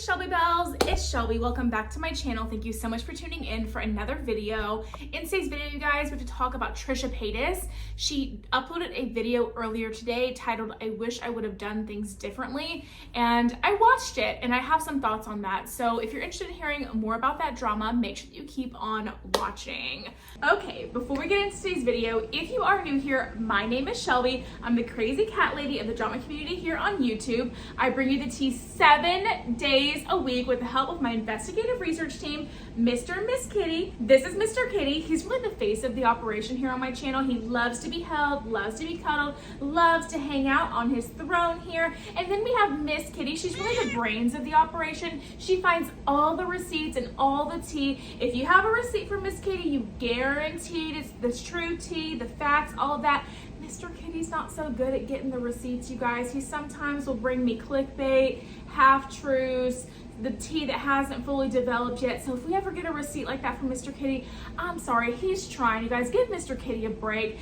Shelby Bells, it's Shelby. Welcome back to my channel. Thank you so much for tuning in for another video. In today's video, you guys, we're going to talk about Trisha Paytas. She uploaded a video earlier today titled, I wish I would have done things differently. And I watched it and I have some thoughts on that. So if you're interested in hearing more about that drama, make sure that you keep on watching. Okay, before we get into today's video, if you are new here, my name is Shelby. I'm the crazy cat lady of the drama community here on YouTube. I bring you the tea 7 days a week with the help of my investigative research team, Mr. and Miss Kitty. This is Mr. Kitty. He's really the face of the operation here on my channel. He loves to be held, loves to be cuddled, loves to hang out on his throne here. And then we have Miss Kitty. She's really the brains of the operation. She finds all the receipts and all the tea. If you have a receipt from Miss Kitty, you guaranteed it's the true tea, the facts, all of that. Mr. Kitty's not so good at getting the receipts, you guys. He sometimes will bring me clickbait, half-truths, the tea that hasn't fully developed yet. So if we ever get a receipt like that from Mr. Kitty, I'm sorry, he's trying. You guys, give Mr. Kitty a break.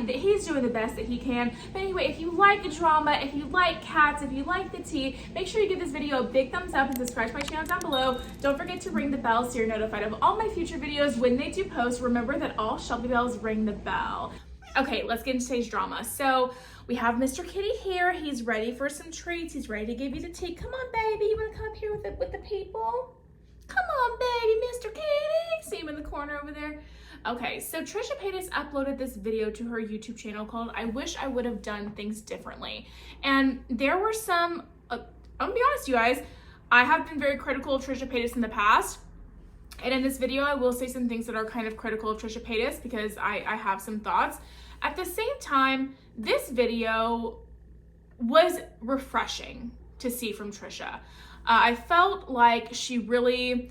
He's doing the best that he can. But anyway, if you like the drama, if you like cats, if you like the tea, make sure you give this video a big thumbs up and subscribe to my channel down below. Don't forget to ring the bell so you're notified of all my future videos when they do post. Remember that all Shelby Bells ring the bell. Okay, let's get into today's drama. So we have Mr. Kitty here. He's ready for some treats. He's ready to give you the tea. Come on, baby. You want to come up here with the people? Come on, baby, Mr. Kitty. See him in the corner over there? Okay, so Trisha Paytas uploaded this video to her YouTube channel called I Wish I Would Have Done Things Differently. And there were some, I'm gonna be honest, you guys, I have been very critical of Trisha Paytas in the past. And in this video, I will say some things that are kind of critical of Trisha Paytas because I have some thoughts. At the same time, this video was refreshing to see from Trisha. I felt like she really,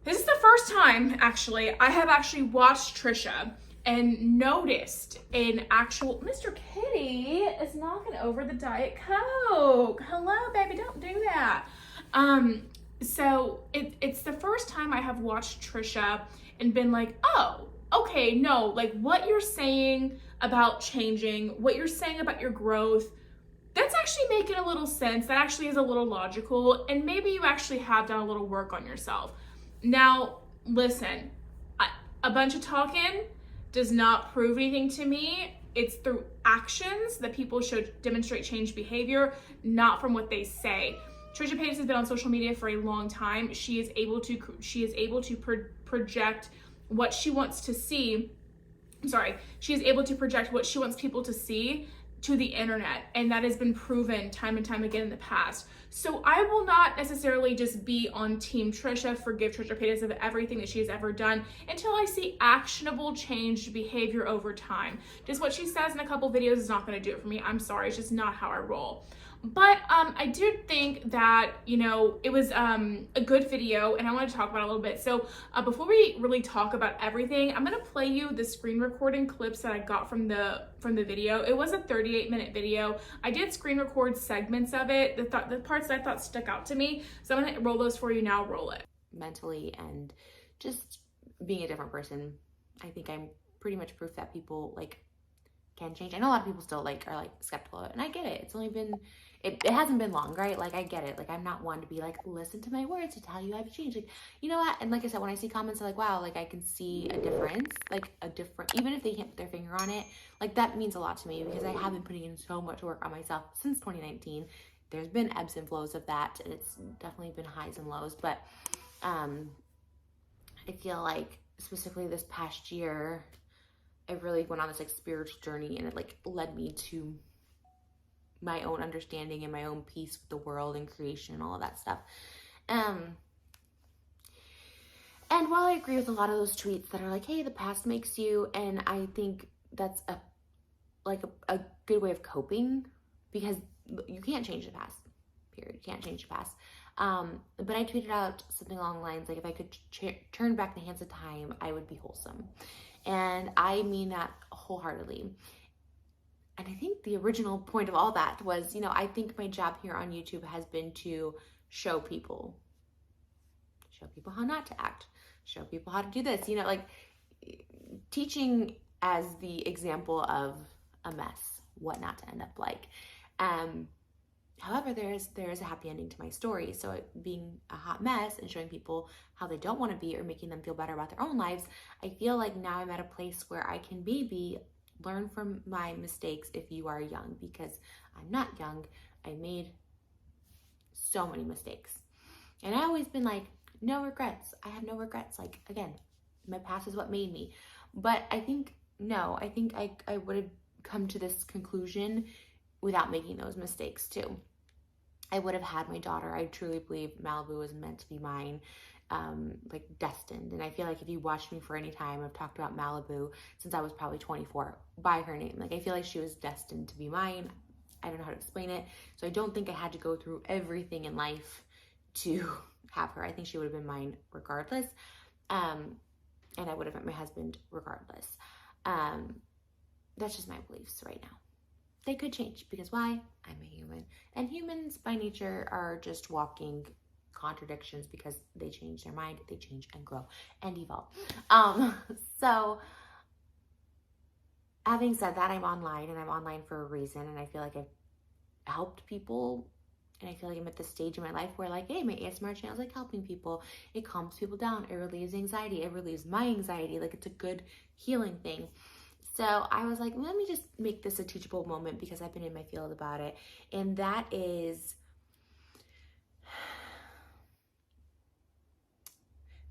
this is the first time actually, I have actually watched Trisha and noticed an actual, Mr. Kitty is knocking over the Diet Coke. Hello, baby, don't do that. So it's the first time I have watched Trisha and been like, oh, okay, no, like what you're saying about changing, what you're saying about your growth, that's actually making a little sense. That actually is a little logical. And maybe you actually have done a little work on yourself. Now, listen, a bunch of talking does not prove anything to me. It's through actions that people should demonstrate change behavior, not from what they say. Trisha Paytas has been on social media for a long time. She is able to project what she wants to see. She is able to project what she wants people to see to the internet, and that has been proven time and time again in the past. So I will not necessarily just be on Team Trisha, forgive Trisha Paytas of everything that she has ever done until I see actionable changed behavior over time. Just what she says in a couple videos is not going to do it for me. I'm sorry, it's just not how I roll. But I do think that, you know, it was a good video and I want to talk about it a little bit. So before we really talk about everything, I'm going to play you the screen recording clips that I got from the video. It was a 38-minute video. I did screen record segments of it, the parts that I thought stuck out to me. So I'm going to roll those for you now. Roll it. Mentally and just being a different person. I think I'm pretty much proof that people can change. I know a lot of people still are skeptical of it, and I get it. It's only been, it hasn't been long, right? Like, I get it. Like, I'm not one to be like, listen to my words to tell you I've changed. Like, you know what? And like I said, when I see comments like, wow, like I can see a difference, even if they can't put their finger on it, like that means a lot to me because I have been putting in so much work on myself since 2019. There's been ebbs and flows of that, and it's definitely been highs and lows, but I feel like specifically this past year, I really went on this spiritual journey, and it led me to my own understanding and my own peace with the world and creation and all of that stuff. And while I agree with a lot of those tweets that are like, hey, the past makes you, and I think that's a good way of coping because you can't change the past, period. You can't change the past. But I tweeted out something along the lines like, if I could turn back the hands of time, I would be wholesome. And I mean that wholeheartedly. And I think the original point of all that was, you know, I think my job here on YouTube has been to show people how not to act, show people how to do this, you know, like teaching as the example of a mess, what not to end up like. However, there is a happy ending to my story. So it being a hot mess and showing people how they don't want to be or making them feel better about their own lives, I feel like now I'm at a place where I can maybe learn from my mistakes if you are young, because I'm not young. I made so many mistakes. And I always been like, no regrets. I have no regrets. Like, again, my past is what made me. But I think, no, I think I would have come to this conclusion without making those mistakes too. I would have had my daughter. I truly believe Malibu was meant to be mine, like destined. And I feel like if you watched me for any time, I've talked about Malibu since I was probably 24 by her name. Like, I feel like she was destined to be mine. I don't know how to explain it. So I don't think I had to go through everything in life to have her. I think she would have been mine regardless. And I would have met my husband regardless. That's just my beliefs right now. They could change because why? I'm a human. And humans by nature are just walking contradictions because they change their mind, they change and grow and evolve. So having said that, I'm online, and I'm online for a reason, and I feel like I've helped people, and I feel like I'm at this stage in my life where, like, hey, my ASMR channel is like helping people. It calms people down. It relieves anxiety. It relieves my anxiety. Like, it's a good healing thing. So I was like, let me just make this a teachable moment because I've been in my field about it. And that is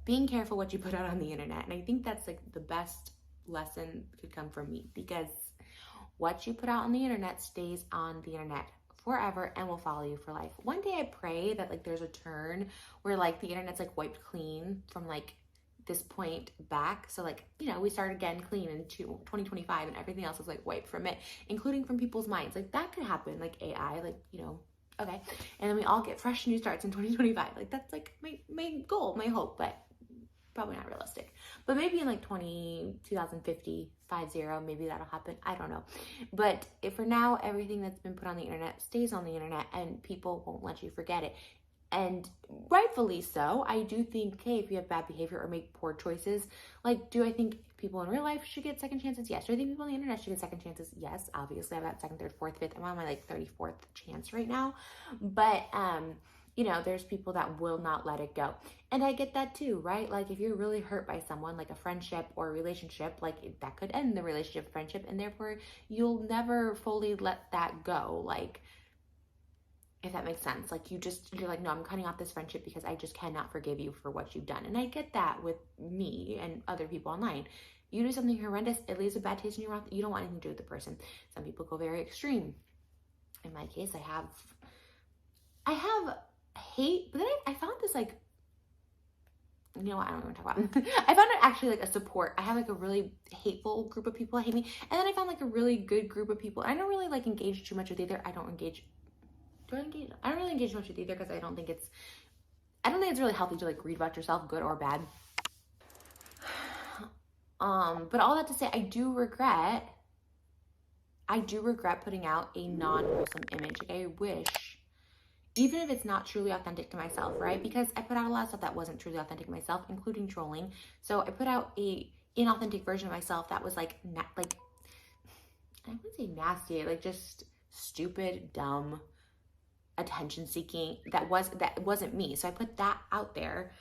being careful what you put out on the internet. And I think that's like the best lesson could come from me, because what you put out on the internet stays on the internet forever and will follow you for life. One day I pray that like there's a turn where like the internet's like wiped clean from like this point back. So like, you know, we start again clean in 2025 and everything else is like wiped from it, including from people's minds. Like that could happen, like AI, like, you know, okay. And then we all get fresh new starts in 2025. Like that's like my goal, my hope, but probably not realistic. But maybe in like 2050, maybe that'll happen. I don't know. But if for now, everything that's been put on the internet stays on the internet and people won't let you forget it. And rightfully so. I do think, hey, if you have bad behavior or make poor choices, like, do I think people in real life should get second chances? Yes. Do I think people on the internet should get second chances? Yes, obviously. I've got second, third, fourth, fifth. I'm on my like 34th chance right now. But, you know, there's people that will not let it go. And I get that too, right? Like if you're really hurt by someone, like a friendship or a relationship, like that could end the relationship, friendship, and therefore you'll never fully let that go. Like, if that makes sense. Like you're like, no, I'm cutting off this friendship because I just cannot forgive you for what you've done. And I get that with me and other people online. You do something horrendous, it leaves a bad taste in your mouth. You don't want anything to do with the person. Some people go very extreme. In my case, I have hate, but then I found this like, you know what, I don't want to talk about it. I found it actually like a support. I have like a really hateful group of people that hate me. And then I found like a really good group of people. I don't really like engage too much with either. I don't really engage much with either because I don't think it's really healthy to like read about yourself, good or bad. But all that to say, I do regret putting out a non-wholesome image. Like I wish, even if it's not truly authentic to myself, right? Because I put out a lot of stuff that wasn't truly authentic to myself, including trolling. So I put out a inauthentic version of myself that was like I wouldn't say nasty, like just stupid, dumb, attention seeking. That wasn't me. So I put that out there.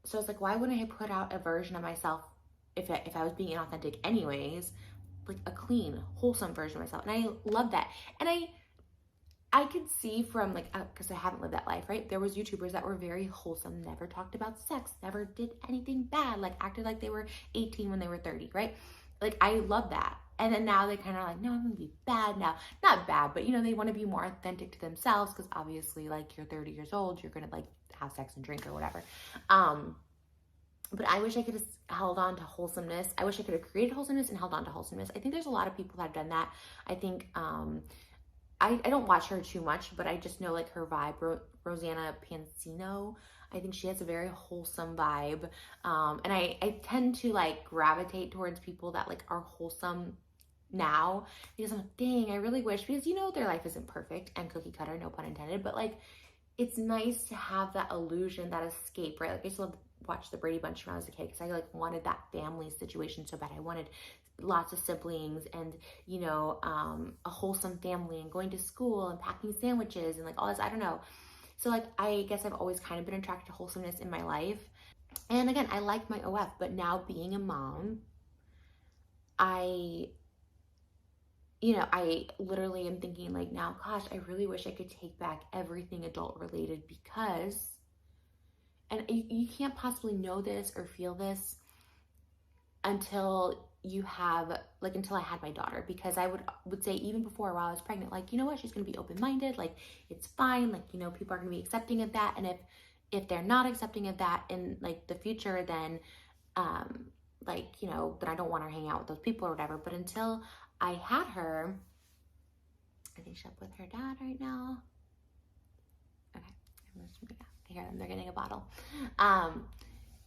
So it's like, why wouldn't I put out a version of myself if I was being inauthentic anyways, like a clean, wholesome version of myself? And I love that. And I could see from like, because I haven't lived that life, right? There was YouTubers that were very wholesome, never talked about sex, never did anything bad, like acted like they were 18 when they were 30, right? Like I love that. And then now they kind of like, no, I'm gonna be bad now. Not bad, but you know, they want to be more authentic to themselves because obviously like you're 30 years old, you're gonna like have sex and drink or whatever. But I wish I could have held on to wholesomeness. I wish I could have created wholesomeness and held on to wholesomeness. I think there's a lot of people that have done that. I think, I don't watch her too much, but I just know like her vibe, Rosanna Pansino. I think she has a very wholesome vibe. And I tend to like gravitate towards people that like are wholesome now because I'm like, dang, I really wish, because you know, their life isn't perfect and cookie cutter, no pun intended, but like, it's nice to have that illusion, that escape, right? Like I used to love to watch the Brady Bunch when I was a kid because I like wanted that family situation so bad. I wanted lots of siblings and, you know, a wholesome family and going to school and packing sandwiches and like all this, I don't know. So like, I guess I've always kind of been attracted to wholesomeness in my life. And again, I like my OF, but now being a mom, I literally am thinking like now, gosh, I really wish I could take back everything adult related because, and you can't possibly know this or feel this until you have, like, until I had my daughter, because I would say even before, while I was pregnant, like, you know what, she's going to be open-minded, like, it's fine, like, you know, people are going to be accepting of that, and if they're not accepting of that in, like, the future, then, like, you know, then I don't want her hanging out with those people or whatever. But until I had her, I think she's up with her dad right now. Okay, I hear them, they're getting a bottle.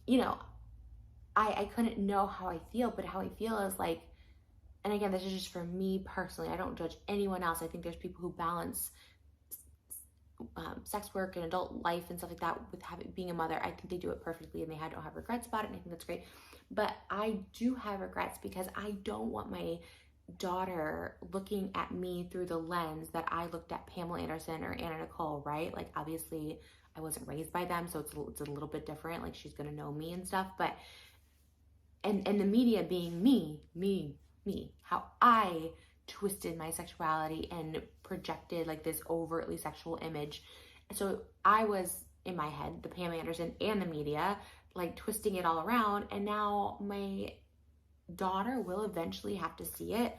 You know, I couldn't know how I feel, but how I feel is like, and again, this is just for me personally, I don't judge anyone else. I think there's people who balance sex work and adult life and stuff like that with being a mother. I think they do it perfectly and they don't have regrets about it, and I think that's great. But I do have regrets because I don't want my daughter looking at me through the lens that I looked at Pamela Anderson or Anna Nicole, right? Like, obviously I wasn't raised by them, so it's a little bit different. Like, she's gonna know me and stuff, but and the media being me, how I twisted my sexuality and projected like this overtly sexual image. So I was, in my head, the Pam Anderson and the media, like twisting it all around, and now my daughter will eventually have to see it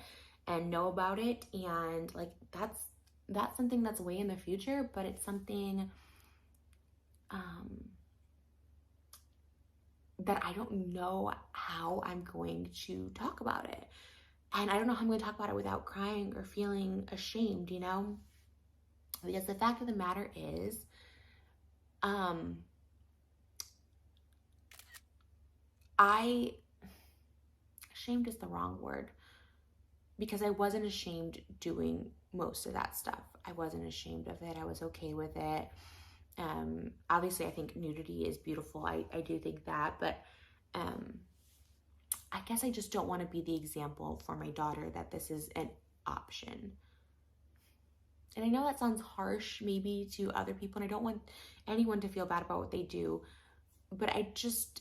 and know about it, and like that's something that's way in the future, but it's something that I don't know how I'm going to talk about it. And I don't know how I'm going to talk about it without crying or feeling ashamed, you know? Because the fact of the matter is, ashamed is the wrong word, because I wasn't ashamed doing most of that stuff. I wasn't ashamed of it. I was okay with it. Obviously I think nudity is beautiful. I do think that, but I guess I just don't want to be the example for my daughter that this is an option. And I know that sounds harsh maybe to other people, and I don't want anyone to feel bad about what they do, but I just,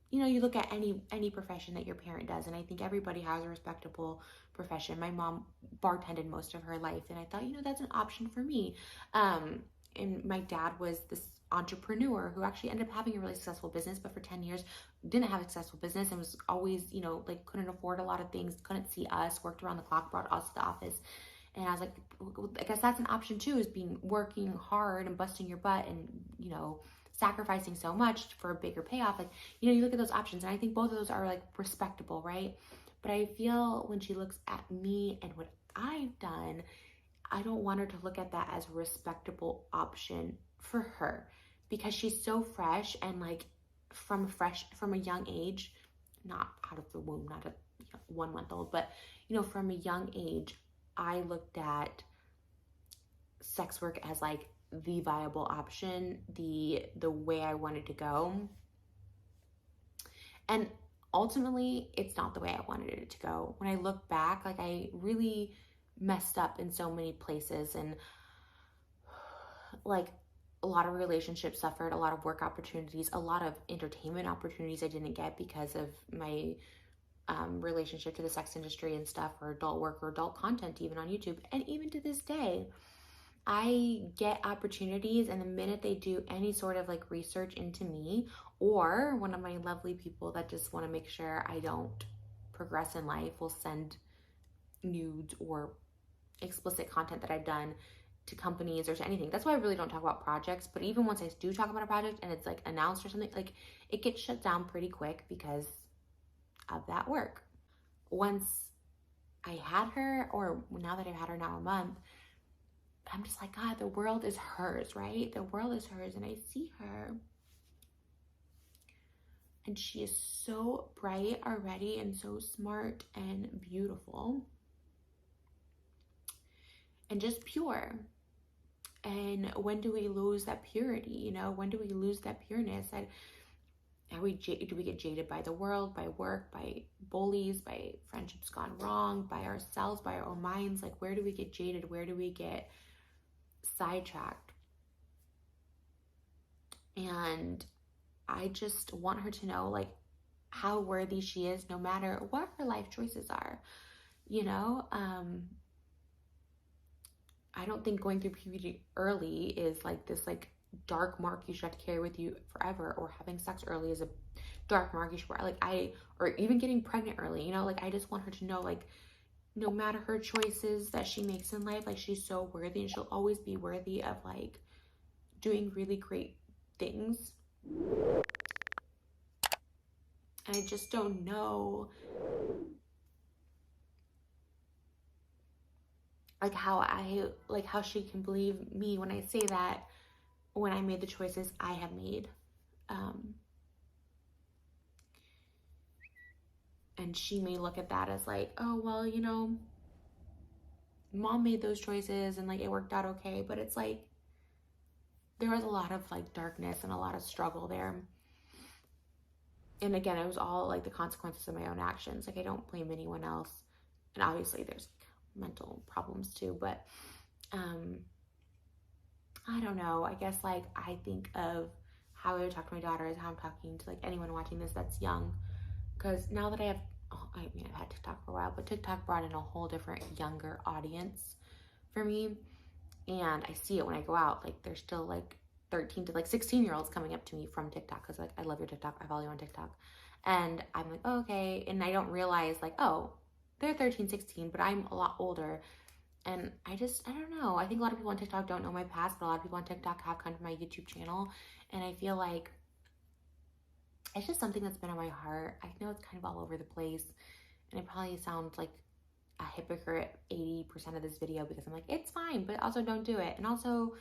you know, you look at any profession that your parent does, and I think everybody has a respectable profession. My mom bartended most of her life, and I thought, you know, that's an option for me. And my dad was this entrepreneur who actually ended up having a really successful business, but for 10 years didn't have a successful business and was always, you know, like couldn't afford a lot of things, couldn't see us, worked around the clock, brought us to the office. And I was like, I guess that's an option too, is working hard and busting your butt and, you know, sacrificing so much for a bigger payoff. Like, you know, you look at those options, and I think both of those are like respectable, right? But I feel when she looks at me and what I've done, I don't want her to look at that as a respectable option for her, because she's so fresh, and like from a young age, not out of the womb, not a 1 month old, but you know, from a young age, I looked at sex work as like the viable option, the way I wanted to go. And ultimately, it's not the way I wanted it to go. When I look back, like I really messed up in so many places, and like a lot of relationships suffered, a lot of work opportunities, a lot of entertainment opportunities I didn't get because of my relationship to the sex industry and stuff, or adult work or adult content, even on YouTube. And even to this day, I get opportunities, and the minute they do any sort of like research into me, or one of my lovely people that just want to make sure I don't progress in life will send nudes or explicit content that I've done to companies or to anything. That's why I really don't talk about projects. But even once I do talk about a project and it's like announced or something, like it gets shut down pretty quick because of that work. Once I had her, or now that I've had her now a month, I'm just like, God, the world is hers, right? The world is hers, and I see her. And she is so bright already, and so smart and beautiful. And just pure. And when do we lose that purity? You know, when do we lose that pureness? do we get jaded by the world, by work, by bullies, by friendships gone wrong, by ourselves, by our own minds? Like, where do we get jaded? Where do we get sidetracked? And I just want her to know, like, how worthy she is, no matter what her life choices are. You know, I don't think going through puberty early is like this like dark mark you should have to carry with you forever, or having sex early is a dark mark you should wear. Like, or even getting pregnant early, you know, like, I just want her to know, like, no matter her choices that she makes in life, like, she's so worthy, and she'll always be worthy of like doing really great things. And I just don't know, like, how she can believe me when I say that, when I made the choices I have made. And she may look at that as like, oh, well, you know, mom made those choices and like it worked out okay. But it's like, there was a lot of like darkness and a lot of struggle there. And again, it was all like the consequences of my own actions. Like, I don't blame anyone else. And obviously there's like mental problems too, but I don't know. I guess like I think of how I would talk to my daughter as how I'm talking to like anyone watching this that's young. Because now that I've had TikTok for a while, but TikTok brought in a whole different younger audience for me. And I see it when I go out. Like, there's still like 13 to like 16-year-olds coming up to me from TikTok because like, I love your TikTok, I follow you on TikTok. And I'm like, oh, okay. And I don't realize like, oh, they're 13, 16, but I'm a lot older. And I don't know. I think a lot of people on TikTok don't know my past, but a lot of people on TikTok have come to my YouTube channel. And I feel like it's just something that's been on my heart. I know it's kind of all over the place. And I probably sound like a hypocrite 80% of this video because I'm like, it's fine, but also don't do it. And also,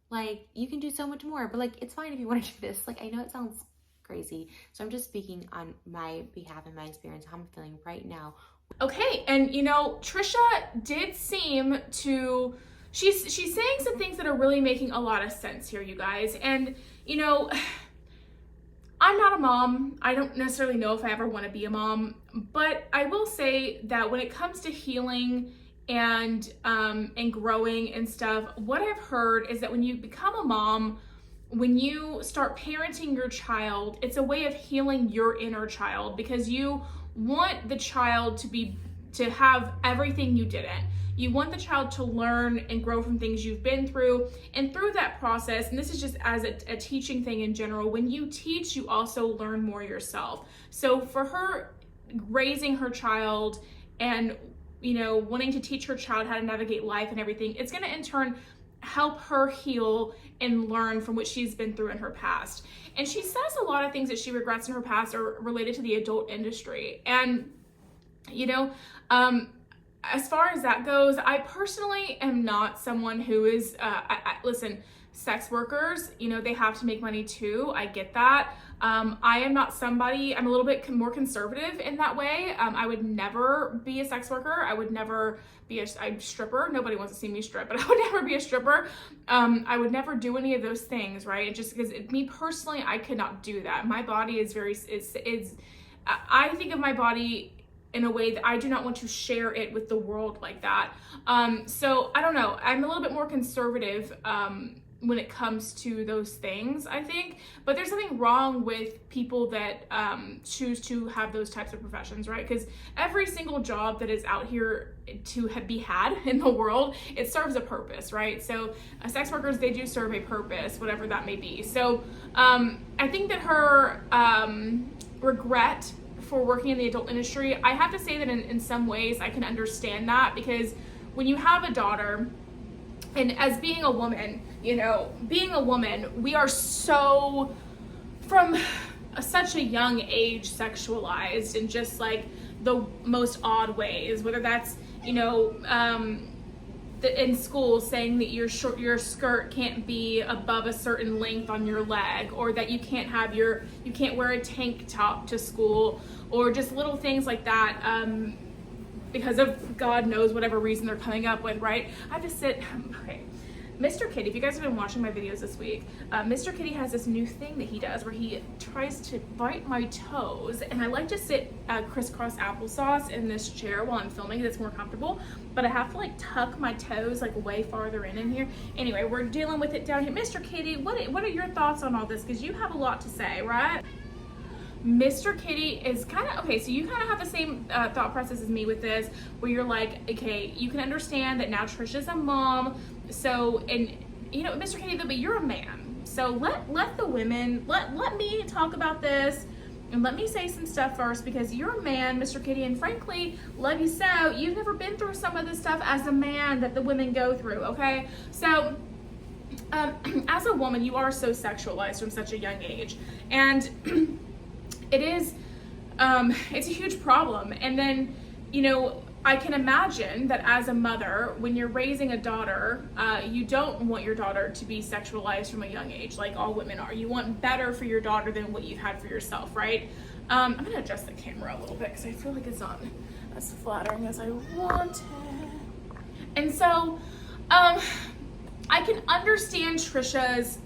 like, you can do so much more, but like, it's fine if you want to do this. Like, I know it sounds crazy. So I'm just speaking on my behalf and my experience, how I'm feeling right now. Okay, and you know, Trisha did seem to, she's saying some things that are really making a lot of sense here, you guys. And you know, I'm not a mom. I don't necessarily know if I ever want to be a mom, but I will say that when it comes to healing and growing and stuff, what I've heard is that when you become a mom, when you start parenting your child, it's a way of healing your inner child, because you want the child to have everything you didn't. You want the child to learn and grow from things you've been through. And through that process, and this is just as a teaching thing in general, when you teach, you also learn more yourself. So for her raising her child and, you know, wanting to teach her child how to navigate life and everything, it's going to in turn help her heal and learn from what she's been through in her past. And she says a lot of things that she regrets in her past are related to the adult industry. And, you know, as far as that goes, I personally am not someone who is, listen, sex workers, you know, they have to make money too. I get that. I am not somebody, I'm a little bit more conservative in that way. I would never be a sex worker. I would never be a stripper. Nobody wants to see me strip, but I would never be a stripper. I would never do any of those things, right? Just because me personally, I could not do that. My body is I think of my body in a way that I do not want to share it with the world like that. So I don't know. I'm a little bit more conservative when it comes to those things, I think. But there's nothing wrong with people that choose to have those types of professions, right? Because every single job that is out here to be had in the world, it serves a purpose, right? So sex workers, they do serve a purpose, whatever that may be. So I think that her regret for working in the adult industry, I have to say that in some ways I can understand that, because when you have a daughter, and as being a woman, you know, being a woman, we are so, from such a young age, sexualized in just like the most odd ways, whether that's, you know, in school saying that your skirt can't be above a certain length on your leg, or that you can't wear a tank top to school, or just little things like that, because of God knows whatever reason they're coming up with, right? I have to sit, okay. Mr. Kitty, if you guys have been watching my videos this week, Mr. Kitty has this new thing that he does where he tries to bite my toes, and I like to sit crisscross applesauce in this chair while I'm filming because it's more comfortable, but I have to like tuck my toes like way farther in here. Anyway, we're dealing with it down here. Mr. Kitty, what are your thoughts on all this? Because you have a lot to say, right? Mr. Kitty is kind of, okay, so you kind of have the same thought process as me with this, where you're like, okay, you can understand that now Trisha's a mom, so, and, you know, Mr. Kitty, but you're a man, so let the women, let me talk about this, and let me say some stuff first, because you're a man, Mr. Kitty, and frankly, love you so, you've never been through some of the stuff as a man that the women go through, okay? So, as a woman, you are so sexualized from such a young age, and it is, it's a huge problem. And then, you know, I can imagine that as a mother, when you're raising a daughter, you don't want your daughter to be sexualized from a young age, like all women are. You want better for your daughter than what you've had for yourself, right? I'm gonna adjust the camera a little bit because I feel like it's not as flattering as I wanted. And so, I can understand Trisha's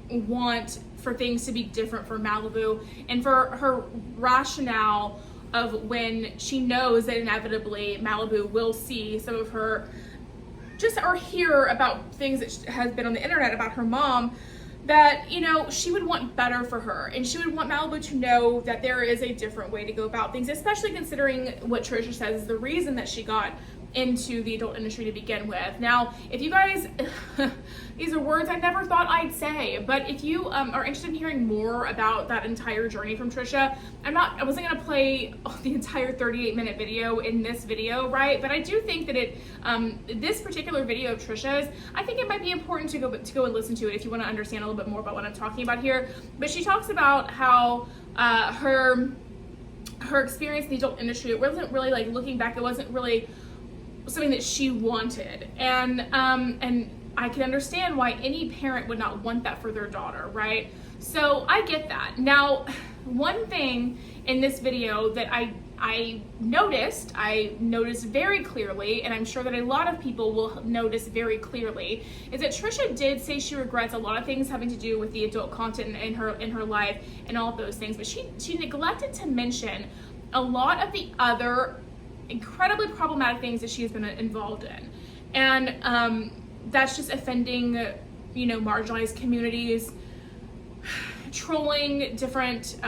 want for things to be different for Malibu, and for her rationale of when she knows that inevitably Malibu will see some of her, just or hear about things that has been on the internet about her mom, that, you know, she would want better for her, and she would want Malibu to know that there is a different way to go about things, especially considering what Trisha says is the reason that she got into the adult industry to begin with. Now, if you guys, these are words I never thought I'd say, but if you are interested in hearing more about that entire journey from Trisha, I wasn't gonna play the entire 38-minute video in this video, right? But I do think that this particular video of Trisha's, I think it might be important to go and listen to it if you want to understand a little bit more about what I'm talking about here. But she talks about how her experience in the adult industry, it wasn't really, like, looking back, it wasn't really something that she wanted, and I can understand why any parent would not want that for their daughter, right? So I get that. Now, one thing in this video that I noticed very clearly, and I'm sure that a lot of people will notice very clearly, is that Trisha did say she regrets a lot of things having to do with the adult content in her life and all of those things, but she neglected to mention a lot of the other incredibly problematic things that she has been involved in, and that's just offending, you know, marginalized communities, trolling different,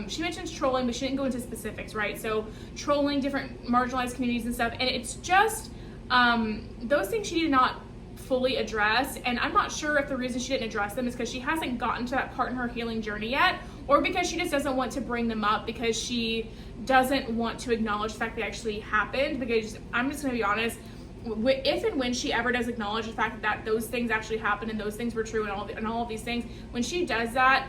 she mentions trolling, but she didn't go into specifics, right? So trolling different marginalized communities and stuff, and it's just those things she did not fully address, and I'm not sure if the reason she didn't address them is because she hasn't gotten to that part in her healing journey yet, or because she just doesn't want to bring them up because she doesn't want to acknowledge the fact they actually happened. Because I'm just gonna be honest, if and when she ever does acknowledge the fact that those things actually happened and those things were true and all of these things, when she does that,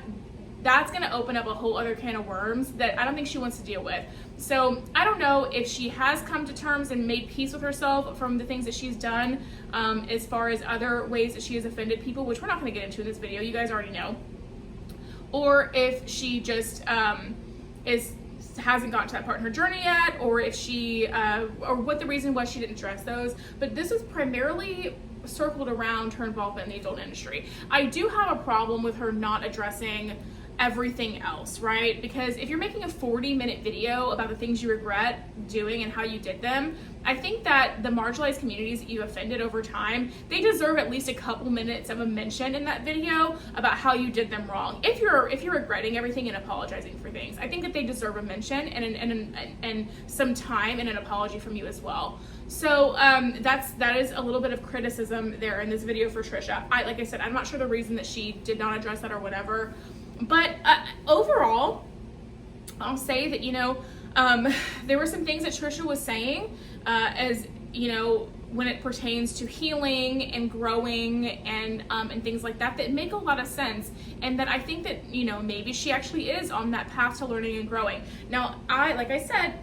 that's gonna open up a whole other can of worms that I don't think she wants to deal with. So I don't know if she has come to terms and made peace with herself from the things that she's done, as far as other ways that she has offended people, which we're not gonna get into in this video, you guys already know. Or if she just hasn't gotten to that part in her journey yet, or if she, or what the reason was she didn't address those. But this is primarily circled around her involvement in the adult industry. I do have a problem with her not addressing everything else, right? Because if you're making a 40-minute video about the things you regret doing and how you did them, I think that the marginalized communities that you offended over time, they deserve at least a couple minutes of a mention in that video about how you did them wrong. If you're regretting everything and apologizing for things, I think that they deserve a mention and some time and an apology from you as well. So that is a little bit of criticism there in this video for Trisha. Like I said, I'm not sure the reason that she did not address that or whatever. But overall, I'll say that, you know, there were some things that Trisha was saying, as, you know, when it pertains to healing and growing and things like that, that make a lot of sense. And that I think that, you know, maybe she actually is on that path to learning and growing. Now, like I said,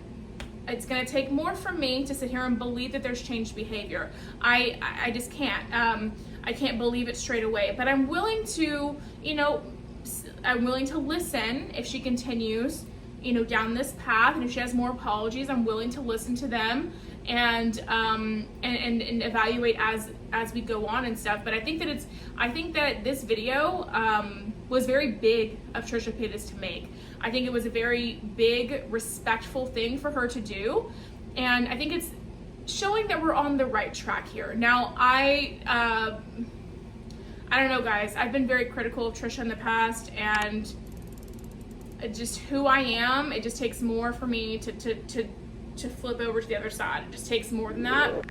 it's going to take more from me to sit here and believe that there's changed behavior. I just can't. I can't believe it straight away. But I'm willing to, you know, I'm willing to listen if she continues, you know, down this path, and if she has more apologies, I'm willing to listen to them and evaluate as we go on and stuff. But I think that this video was very big of Trisha Paytas to make. I think it was a very big, respectful thing for her to do, and I think it's showing that we're on the right track here. Now, I don't know, guys. I've been very critical of Trisha in the past, and just who I am, it just takes more for me to flip over to the other side. It just takes more than that.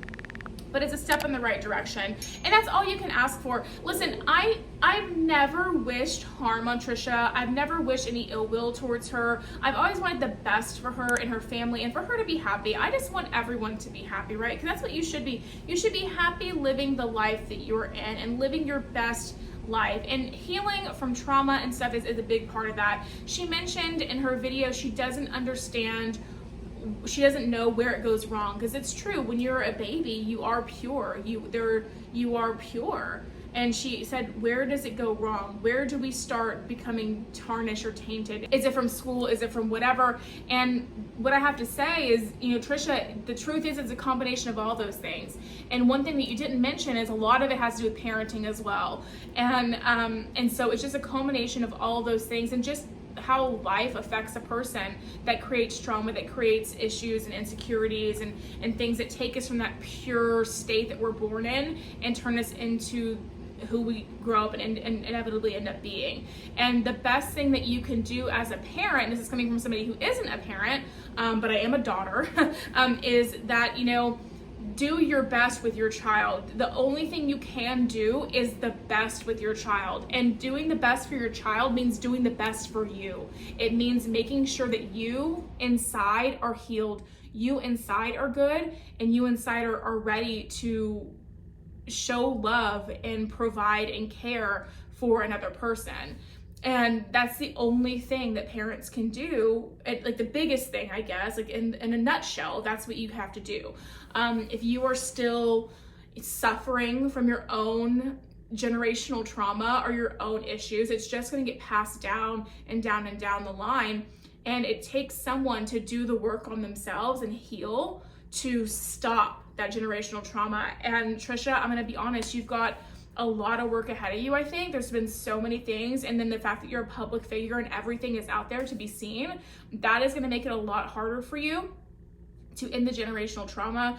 But it's a step in the right direction, and that's all you can ask for. Listen, I've never wished harm on Trisha. I've never wished any ill will towards her. I've always wanted the best for her and her family, and for her to be happy. I just want everyone to be happy, right? Because that's what you should be. You should be happy living the life that you're in and living your best life, and healing from trauma and stuff is a big part of that. She mentioned in her video she doesn't know where it goes wrong, because it's true. When you're a baby, you are pure. You are pure. And she said, where does it go wrong? Where do we start becoming tarnished or tainted? Is it from school? Is it from whatever? And what I have to say is, Trisha, the truth is it's a combination of all those things. And one thing that you didn't mention is a lot of it has to do with parenting as well. And so it's just a combination of all those things, and just how life affects a person that creates trauma, that creates issues and insecurities and things that take us from that pure state that we're born in and turn us into who we grow up and inevitably end up being. And the best thing that you can do as a parent, this is coming from somebody who isn't a parent, but I am a daughter, is that, do your best with your child. The only thing you can do is the best with your child. And doing the best for your child means doing the best for you. It means making sure that you inside are healed, you inside are good, and you inside are ready to show love and provide and care for another person. And that's the only thing that parents can do, like the biggest thing, I guess, like in a nutshell, that's what you have to do. If you are still suffering from your own generational trauma or your own issues, it's just going to get passed down and down and down the line. And it takes someone to do the work on themselves and heal to stop that generational trauma. And Trisha, I'm going to be honest, you've got a lot of work ahead of you. I think there's been so many things, and then the fact that you're a public figure and everything is out there to be seen, that is going to make it a lot harder for you to end the generational trauma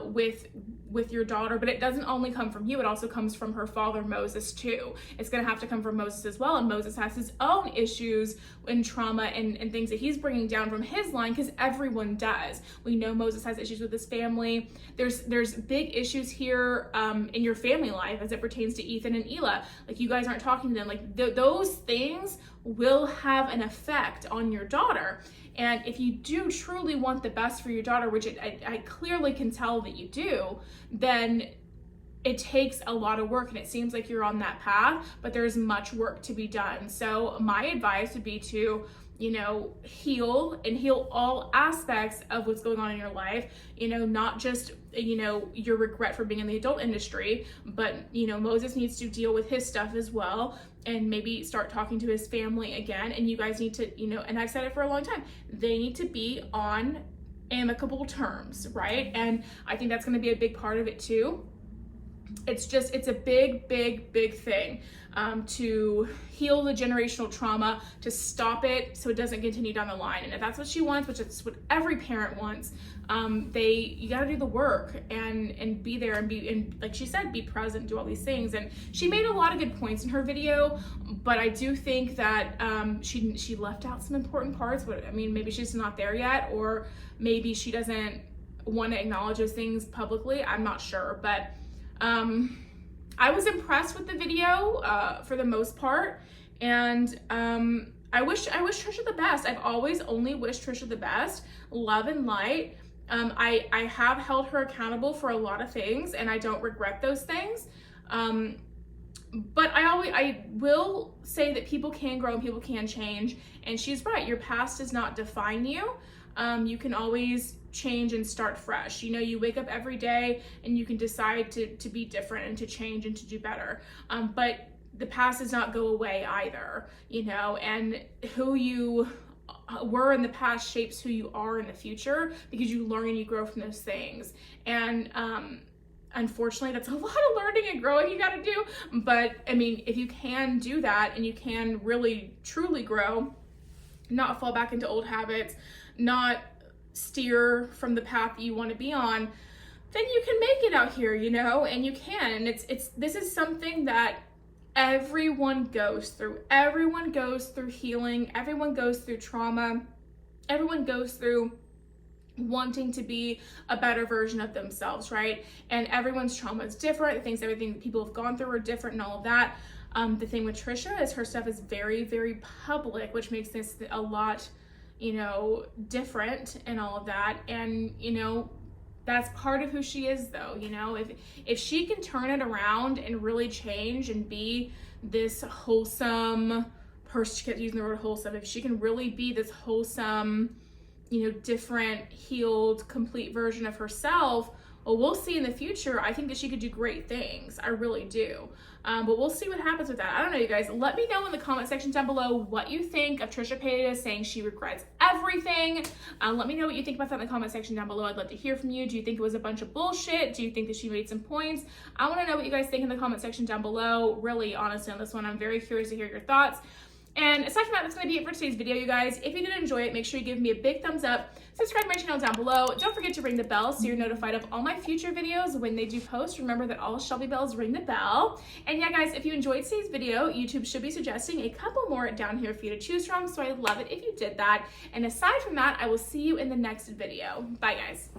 with your daughter. But it doesn't only come from you, it also comes from her father Moses too. It's going to have to come from Moses as well, and Moses has his own issues and trauma and things that he's bringing down from his line, because everyone does. We know Moses has issues with his family. There's big issues here in your family life as it pertains to Ethan and Ela. Like, you guys aren't talking to them. Like, those things will have an effect on your daughter. And if you do truly want the best for your daughter, which I clearly can tell that you do, then it takes a lot of work, and it seems like you're on that path, but there's much work to be done. So my advice would be to, heal all aspects of what's going on in your life, not just, your regret for being in the adult industry, but, Moses needs to deal with his stuff as well, and maybe start talking to his family again. And you guys need to, and I've said it for a long time, they need to be on amicable terms, right? And I think that's going to be a big part of it too. It's a big thing to heal the generational trauma, to stop it so it doesn't continue down the line. And if that's what she wants, which is what every parent wants, you got to do the work and be there and like she said, be present, do all these things. And she made a lot of good points in her video, but I do think that she left out some important parts. But I mean, maybe she's not there yet, or maybe she doesn't want to acknowledge those things publicly. I'm not sure, but I was impressed with the video for the most part, and I wish Trisha the best. I've always only wished Trisha the best, love and light. I have held her accountable for a lot of things, and I don't regret those things. But I will say that people can grow and people can change, and she's right. Your past does not define you. You can always change and start fresh. You wake up every day and you can decide to be different and to change and to do better. But the past does not go away either, and who you were in the past shapes who you are in the future, because you learn and you grow from those things. And unfortunately, that's a lot of learning and growing you got to do. But I mean, if you can do that and you can really truly grow, not fall back into old habits, not steer from the path that you want to be on, then you can make it out here, you know, and you can. And this is something that everyone goes through. Everyone goes through healing. Everyone goes through trauma. Everyone goes through wanting to be a better version of themselves, right? And everyone's trauma is different. Everything that people have gone through are different and all of that. The thing with Trisha is her stuff is very, very public, which makes this a lot, you know, different and all of that. And, you know, that's part of who she is, though. You know, if she can turn it around and really change and be this wholesome person, she kept using the word wholesome, if she can really be this wholesome, you know, different, healed, complete version of herself, well, we'll see in the future. I think that she could do great things. I really do. But we'll see what happens with that. I don't know, you guys. Let me know in the comment section down below what you think of Trisha Paytas saying she regrets everything. Let me know what you think about that in the comment section down below. I'd love to hear from you. Do you think it was a bunch of bullshit? Do you think that she made some points? I want to know what you guys think in the comment section down below. Really, honestly, on this one, I'm very curious to hear your thoughts. And aside from that, that's going to be it for today's video, you guys. If you did enjoy it, make sure you give me a big thumbs up. Subscribe to my channel down below. Don't forget to ring the bell so you're notified of all my future videos when they do post. Remember that all Shelby bells ring the bell. And yeah, guys, if you enjoyed today's video, YouTube should be suggesting a couple more down here for you to choose from. So I'd love it if you did that. And aside from that, I will see you in the next video. Bye, guys.